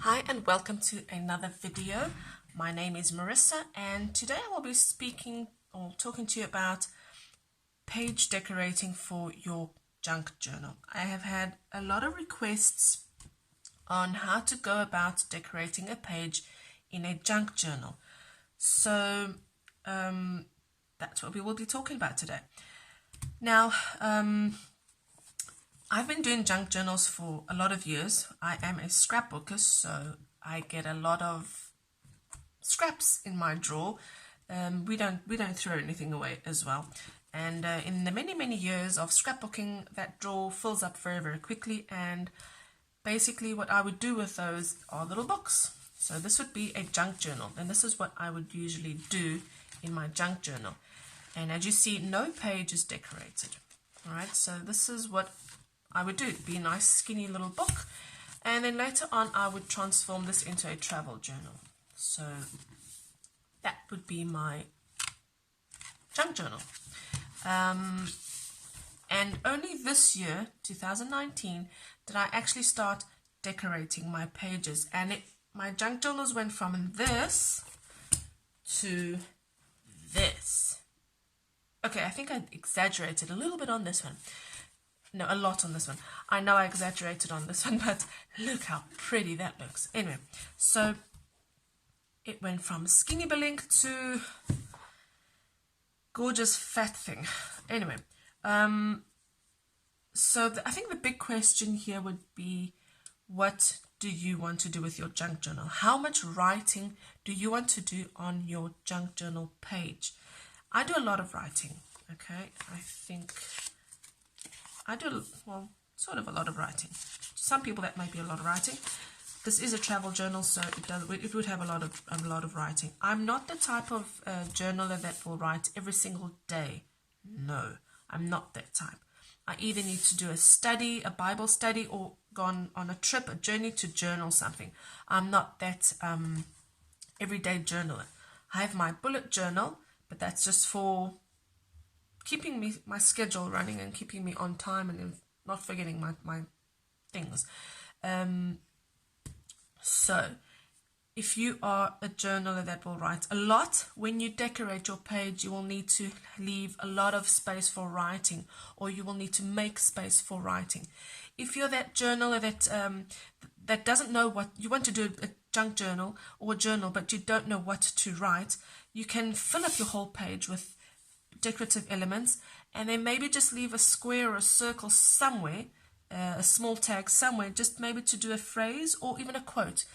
Hi and welcome to another video. My name is Marissa and today I will be speaking or talking to you about page decorating for your junk journal. I have had a lot of requests on how to go about decorating a page in a junk journal. So that's what we will be talking about today. Now, I've been doing junk journals for a lot of years. I am a scrapbooker, so I get a lot of scraps in my drawer. We don't throw anything away as well. And in the many years of scrapbooking, that drawer fills up very quickly. And basically, what I would do with those are little books. So this would be a junk journal, and this is what I would usually do in my junk journal. And as you see, no page is decorated. All right, so this is what I would do. It'd be a nice skinny little book, and then later on I would transform this into a travel journal. So that would be my junk journal. And only this year, 2019, did I actually start decorating my pages, and my junk journals went from this to this. Okay, I think I exaggerated a little bit on this one. No, a lot on this one. I know I exaggerated on this one, but look how pretty that looks. Anyway, so it went from skinny billink to gorgeous fat thing. Anyway, so I think the big question here would be, what do you want to do with your junk journal? How much writing do you want to do on your junk journal page? I do a lot of writing, okay? I think I do, well, sort of a lot of writing. Some people that might be a lot of writing. This is a travel journal, so it would have a lot of writing. I'm not the type of journaler that will write every single day. No, I'm not that type. I either need to do a study, a Bible study, or go on a trip, a journey to journal something. I'm not that everyday journaler. I have my bullet journal, but that's just for keeping my schedule running and keeping me on time and not forgetting my things. So if you are a journaler that will write a lot, when you decorate your page, you will need to leave a lot of space for writing, or you will need to make space for writing. If you're that journaler that doesn't know what you want to do, a junk journal or a journal, but you don't know what to write, you can fill up your whole page with decorative elements, and then maybe just leave a square or a circle somewhere, a small tag somewhere, just maybe to do a phrase or even a quote.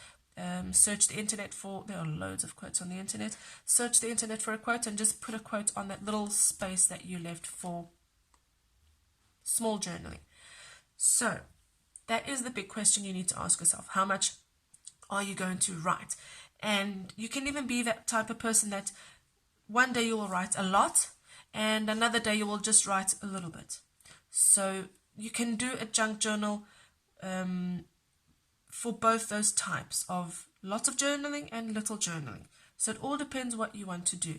Search the internet there are loads of quotes on the internet. Search the internet for a quote and just put a quote on that little space that you left for small journaling. So that is the big question you need to ask yourself. How much are you going to write? And you can even be that type of person that one day you will write a lot, and another day you will just write a little bit. So you can do a junk journal for both those types of lots of journaling and little journaling. So it all depends what you want to do.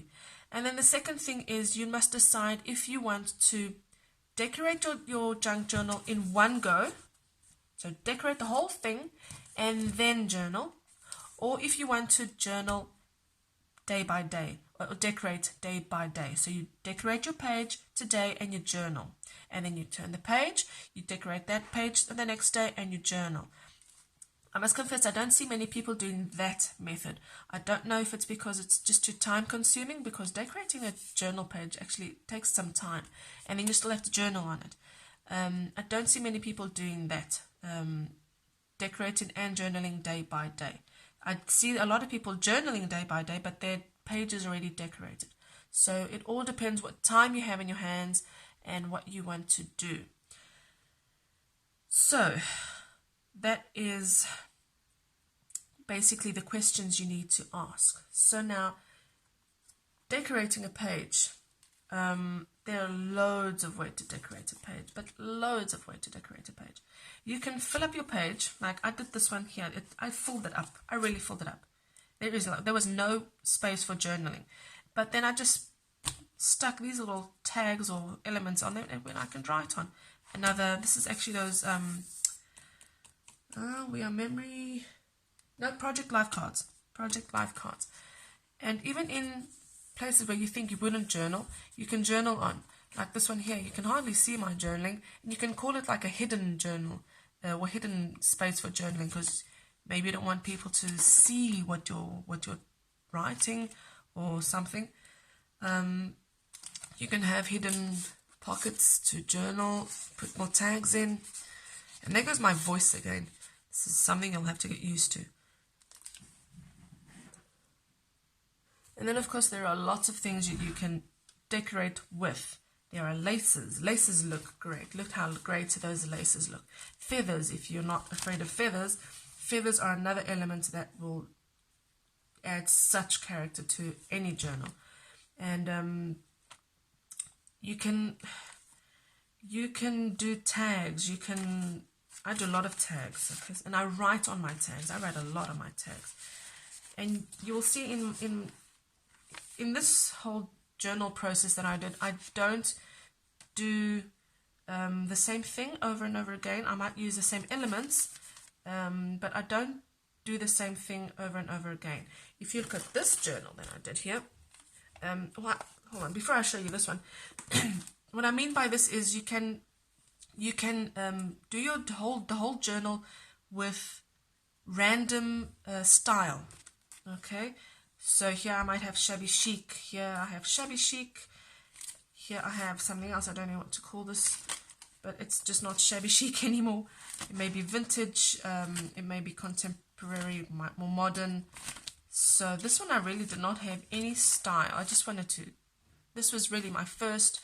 And then the second thing is, you must decide if you want to decorate your junk journal in one go. So decorate the whole thing and then journal, or if you want to journal day by day, or decorate day by day. So you decorate your page today and you journal, and then you turn the page, you decorate that page the next day and you journal. I must confess, I don't see many people doing that method. I don't know if it's because it's just too time consuming, because decorating a journal page actually takes some time, and then you still have to journal on it. I don't see many people doing that, decorating and journaling day by day. I see a lot of people journaling day by day, but their page is already decorated. So it all depends what time you have in your hands and what you want to do. So that is basically the questions you need to ask. So now, decorating a page. There are loads of ways to decorate a page, but loads of ways to decorate a page. You can fill up your page, like I did this one here. I filled it up. I really filled it up. There was no space for journaling, but then I just stuck these little tags or elements on there, and when I can write on. This is actually those we are memory No, project life cards. Project life cards. And even in places where you think you wouldn't journal, you can journal on. Like this one here, you can hardly see my journaling, and you can call it like a hidden journal, or hidden space for journaling, because maybe you don't want people to see what you're writing or something. You can have hidden pockets to journal, put more tags in. And there goes my voice again. This is something you'll have to get used to. And then, of course, there are lots of things you can decorate with. There are laces. Laces look great. Look how great those laces look. Feathers, if you're not afraid of feathers, feathers are another element that will add such character to any journal. And you can do tags. I do a lot of tags, okay? And I write on my tags. I write a lot on my tags. And you will see in this whole journal process that I did, I don't do the same thing over and over again. I might use the same elements, but I don't do the same thing over and over again. If you look at this journal that I did here, hold on, before I show you this one, what I mean by this is you can do the whole journal with random style, okay? So here I might have shabby chic. Here I have shabby chic. Here I have something else. I don't know what to call this, but it's just not shabby chic anymore. It may be vintage. It may be contemporary, more modern. So this one I really did not have any style. I just wanted to. This was really my first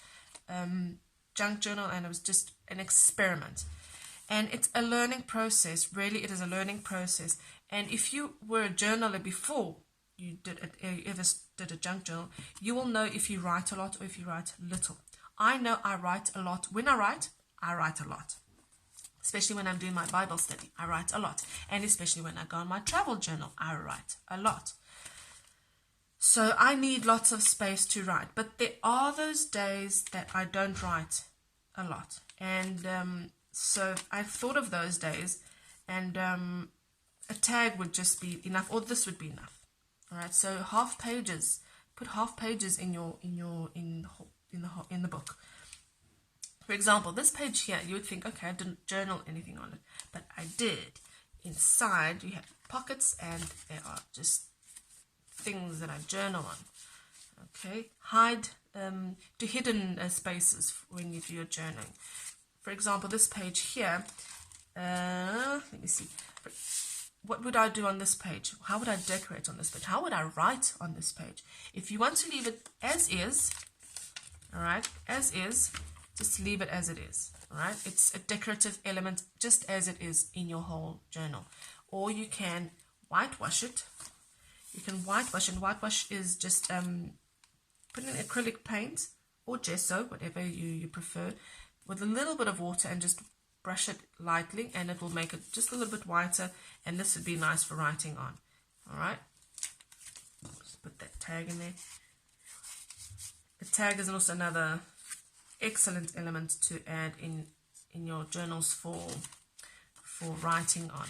junk journal, and it was just an experiment. And it's a learning process. Really, it is a learning process. And if you were a journaler before you ever did a junk journal, you will know if you write a lot or if you write little. I know I write a lot. When I write a lot. Especially when I'm doing my Bible study, I write a lot. And especially when I go on my travel journal, I write a lot. So I need lots of space to write. But there are those days that I don't write a lot. And so I've thought of those days, and a tag would just be enough, or this would be enough. All right, so half pages. Put half pages in the book. For example, this page here, you would think, okay, I didn't journal anything on it, but I did. Inside, you have pockets, and there are just things that I journal on. Okay, do hidden spaces when you do your journaling. For example, this page here. Let me see. What would I do on this page? How would I decorate on this page? How would I write on this page? If you want to leave it as is, all right, as is, just leave it as it is, all right? It's a decorative element just as it is in your whole journal. Or you can whitewash it. You can whitewash, and whitewash is just put in acrylic paint or gesso, whatever you prefer, with a little bit of water, and just brush it lightly, and it will make it just a little bit whiter, and this would be nice for writing on. All right, just put that tag in there. The tag is also another excellent element to add in your journals for writing on.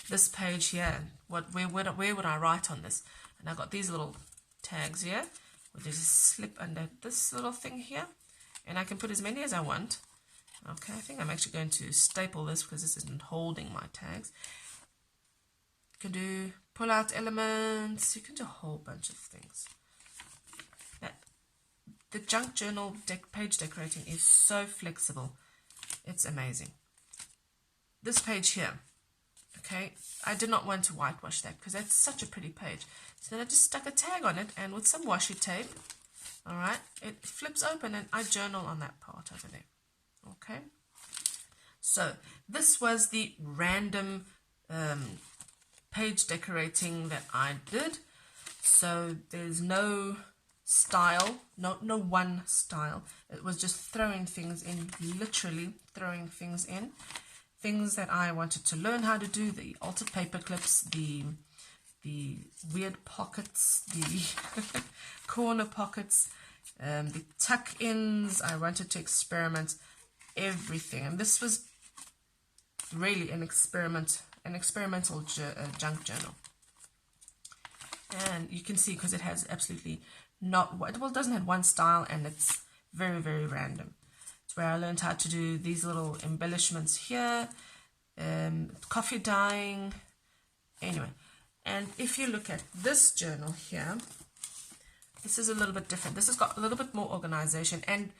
This page here, where would I write on this? And I've got these little tags here, which is slip under this little thing here, and I can put as many as I want. Okay, I think I'm actually going to staple this because this isn't holding my tags. You can do pull-out elements. You can do a whole bunch of things. The junk journal page decorating is so flexible. It's amazing. This page here, okay, I did not want to whitewash that because that's such a pretty page. So then I just stuck a tag on it, and with some washi tape, all right, it flips open, and I journal on that part over there. Okay, so this was the random page decorating that I did. So there's no style, no one style. It was just throwing things in, literally throwing things in. Things that I wanted to learn how to do, the altered paper clips, the weird pockets, the corner pockets, the tuck-ins. I wanted to experiment everything, and this was really an experiment an experimental junk journal. And you can see because it has absolutely not, well, it doesn't have one style, and it's very, very random. It's where I learned how to do these little embellishments here, coffee dyeing, anyway. And if you look at this journal here, this is a little bit different. This has got a little bit more organization, and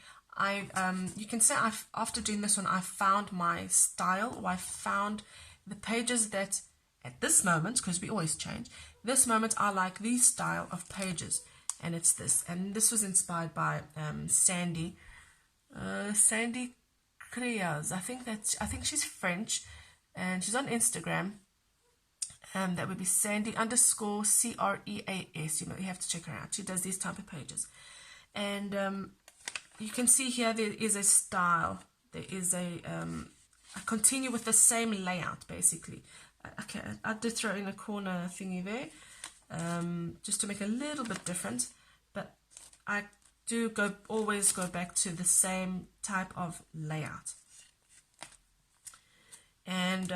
you can say after doing this one, I found my style, or I found the pages that at this moment, because we always change, this moment I like these style of pages, and it's this. And this was inspired by Sandy Creas. I think she's French, and she's on Instagram. That would be Sandy_CREAS. You have to check her out. She does these type of pages, and you can see here there is a style. There is I continue with the same layout basically. Okay, I did throw in a corner thingy there, just to make a little bit different, but I do always go back to the same type of layout. And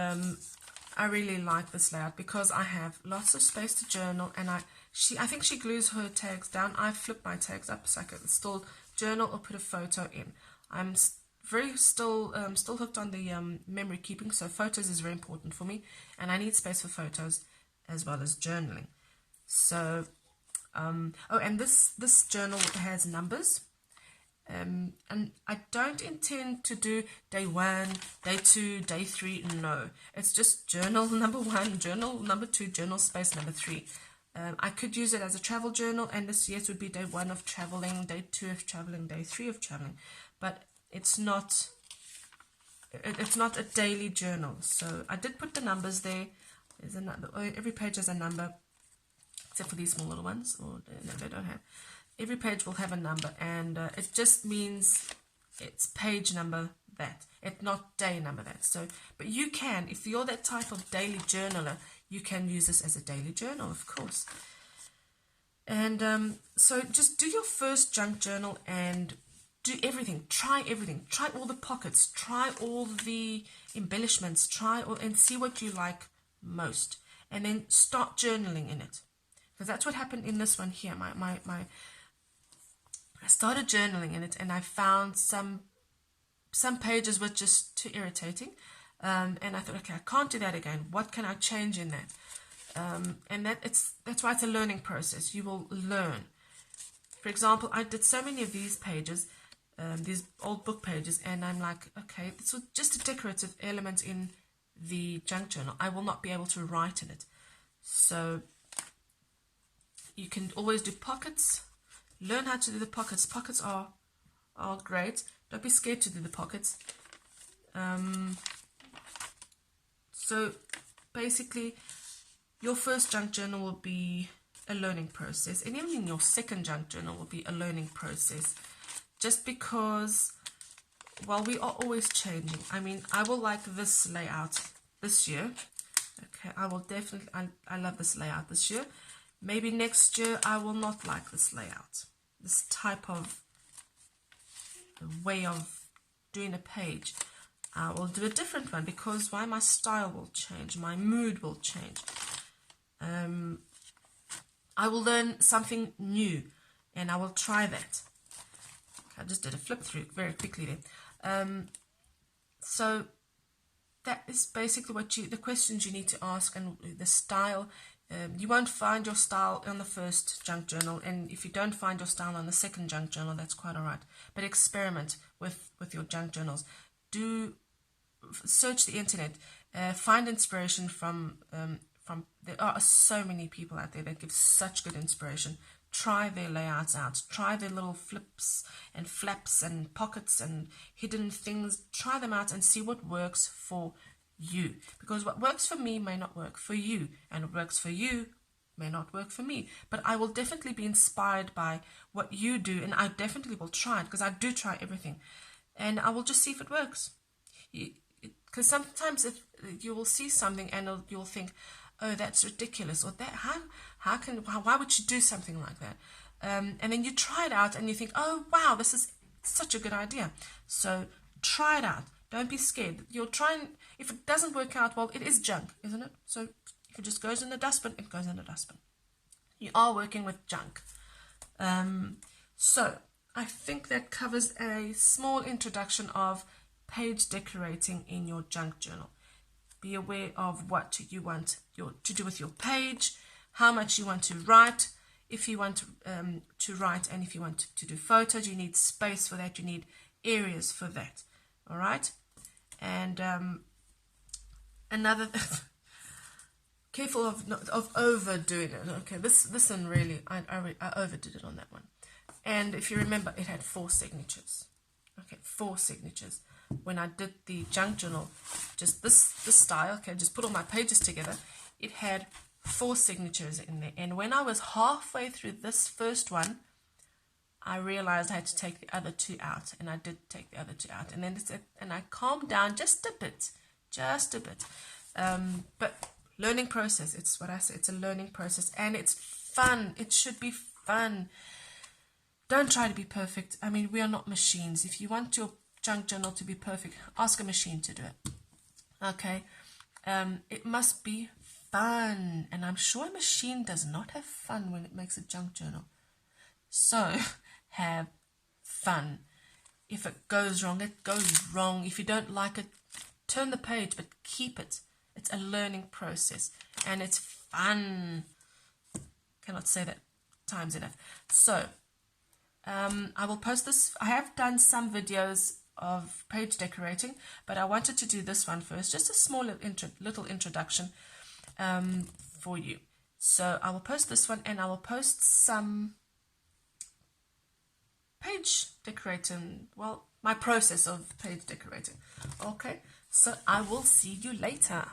I really like this layout because I have lots of space to journal, and I think she glues her tags down. I flip my tags up so I can still journal or put a photo in. I'm still hooked on the memory keeping, so photos is very important for me, and I need space for photos as well as journaling. So and this journal has numbers, and I don't intend to do day 1, day 2, day 3. No, it's just journal number 1, journal number 2, journal space number 3. I could use it as a travel journal, and this yes would be day 1 of traveling, day 2 of traveling, day 3 of traveling, but it's not a daily journal. So I did put the numbers there. There's another, every page has a number, except for these small little ones, or no, they don't have. Every page will have a number, and it just means it's page number that, it's not day number that. So, but you can, if you're that type of daily journaler, you can use this as a daily journal, of course. And so just do your first junk journal and do everything. Try everything. Try all the pockets. Try all the embellishments. Try all, and see what you like most. And then start journaling in it. Because that's what happened in this one here. I started journaling in it, and I found some pages were just too irritating. And I thought, okay, I can't do that again. What can I change in that? And that's why it's a learning process. You will learn. For example, I did so many of these pages, these old book pages, and I'm like, okay, this was just a decorative element in the junk journal. I will not be able to write in it. So you can always do pockets. Learn how to do the pockets. Pockets are great. Don't be scared to do the pockets. So basically, your first junk journal will be a learning process, and even your second junk journal will be a learning process, just because, well, we are always changing. I mean, I will like this layout this year. Okay, I will definitely, I love this layout this year. Maybe next year I will not like this layout, this type of way of doing a page. I will do a different one, because why? My style will change, my mood will change. I will learn something new, and I will try that. I just did a flip through very quickly there. So that is basically the questions you need to ask, and the style. You won't find your style on the first junk journal, and if you don't find your style on the second junk journal, that's quite all right. But experiment with your junk journals. Do search the internet, find inspiration from there are so many people out there that give such good inspiration. Try their layouts out. Try their little flips and flaps and pockets and hidden things. Try them out and see what works for you. Because what works for me may not work for you, and what works for you may not work for me. But I will definitely be inspired by what you do, and I definitely will try it, because I do try everything. And I will just see if it works. Because sometimes you will see something and you'll think, oh, that's ridiculous, or that why would you do something like that? And then you try it out and you think, oh wow, this is such a good idea. So try it out. Don't be scared. You'll try and, if it doesn't work out, well, it is junk, isn't it? So if it just goes in the dustbin, it goes in the dustbin. You are working with junk. So I think that covers a small introduction of page decorating in your junk journal. Be aware of what you want to do with your page, how much you want to write. If you want to write and if you want to do photos, you need space for that. You need areas for that. All right. And another careful of overdoing it. Okay, this one really I overdid it on that one. And if you remember, it had 4 signatures. Okay, 4 signatures. When I did the junk journal, just this style, okay, just put all my pages together, it had 4 signatures in there. And when I was halfway through this first one, I realized I had to take the other 2 out, and I did take the other 2 out. And then and I calmed down just a bit. But learning process, it's what I say, it's a learning process, and it's fun. It should be fun. Don't try to be perfect. I mean, we are not machines. If you want your junk journal to be perfect, ask a machine to do it. Okay? It must be fun. And I'm sure a machine does not have fun when it makes a junk journal. So, have fun. If it goes wrong, it goes wrong. If you don't like it, turn the page, but keep it. It's a learning process, and it's fun. Cannot say that times enough. So, I will post this. I have done some videos of page decorating, but I wanted to do this one first, just a small little introduction for you. So I will post this one, and I will post some page decorating, well, my process of page decorating. Okay, so I will see you later.